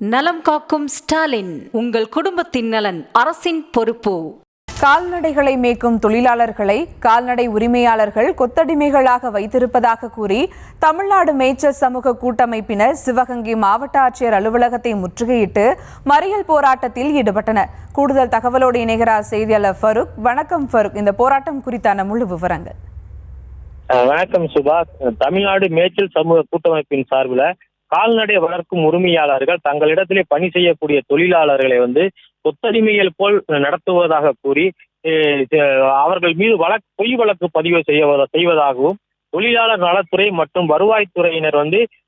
நலம் காக்கும் ஸ்டாலின், உங்கள் குடும்பத்தின் நலன் அரசின் பொறுப்பு. கால்நடைகளை மேய்க்கும் தொழிலாளர்களை கால்நடை உரிமையாளர்கள் கொத்தடிமைகளாக வைத்திருப்பதாக கூறி தமிழ்நாடு மேய்ச்சல் சமூக கூட்டமைப்பினர் சிவகங்கை மாவட்ட ஆட்சியர் அலுவலகத்தை முற்றுகையிட்டு மறியல் போராட்டத்தில் ஈடுபட்டனர். கூடுதல் தகவலோடு இணைகிறார் செய்தியாளர் ஃபருக். வணக்கம் ஃபருக், இந்த போராட்டம் குறித்தான முழு விவரங்கள். வணக்கம் சுபா. தமிழ்நாடு மேய்ச்சல் சமூக கூட்டமைப்பின் சார்பில் கால்நடை வளர்க்கும் உரிமையாளர்கள் தங்களிடத்திலே பணி செய்யக்கூடிய தொழிலாளர்களை கொத்தடிமைகள் போல் நடத்துவதாக கூறி அவர்கள் மீது பொய் வழக்கு பதிவு செய்வதாகவும் தொழிலாளர் நலத்துறை மற்றும் வருவாய்த்துறையினர்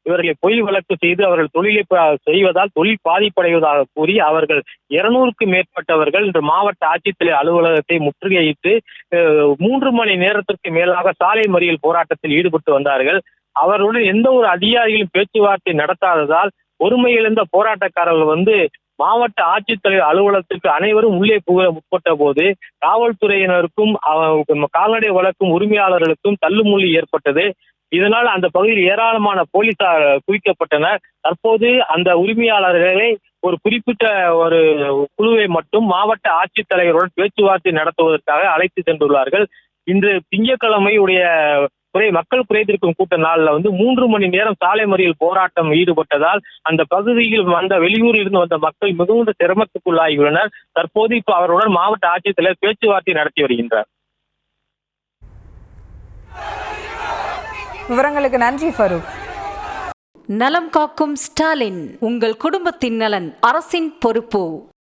இவர்களை பொய் வழக்கு செய்து அவர்கள் தொழிலை செய்வதால் தொழில் பாதிப்படைவதாக கூறி அவர்கள் 200க்கும் மேற்பட்டவர்கள் இன்று மாவட்ட ஆட்சித்தலைவர் அலுவலகத்தை முற்றுகையிட்டு 3 மணி நேரத்திற்கு மேலாக சாலை மறியல் போராட்டத்தில் ஈடுபட்டு வந்தார்கள். அவர்களுடன் எந்த ஒரு அதிகாரிகளும் பேச்சுவார்த்தை நடத்தாததால் ஒருமையிழந்த போராட்டக்காரர்கள் மாவட்ட ஆட்சித்தலைவர் அலுவலகத்திற்கு அனைவரும் உள்ளே புக முற்பட்ட போது காவல்துறையினருக்கும் கால்நடை வளர்க்கும் உரிமையாளர்களுக்கும் தள்ளுமுள்ளி ஏற்பட்டது. இதனால் அந்த பகுதியில் ஏராளமான போலீசார் குவிக்கப்பட்டனர். தற்போது அந்த உரிமையாளர்களை ஒரு குறிப்பிட்ட ஒரு குழுவை மட்டும் மாவட்ட ஆட்சித்தலைவருடன் பேச்சுவார்த்தை நடத்துவதற்காக அழைத்து சென்றுள்ளார்கள். இன்று திங்கட்கிழமையுடைய மக்கள் குறைதீர்க்கும் கூட்ட நாள்ல 3 மணி நேரம் சாலை மறியல் போராட்டம் ஈடுபட்டதால் அந்த பகுதியில் வெளியூரில் இருந்து வந்த மக்கள் மிகுந்த சிரமத்துக்குள்ளாகியுள்ளனர். தற்போது அவருடன் மாவட்ட ஆட்சித்தலைவர் பேச்சுவார்த்தை நடத்தி வருகின்றார். விவரங்களுக்கு நன்றி ஃபருக். நலம் காக்கும் ஸ்டாலின், உங்கள் குடும்பத்தின் நலன் அரசின் பொறுப்பு.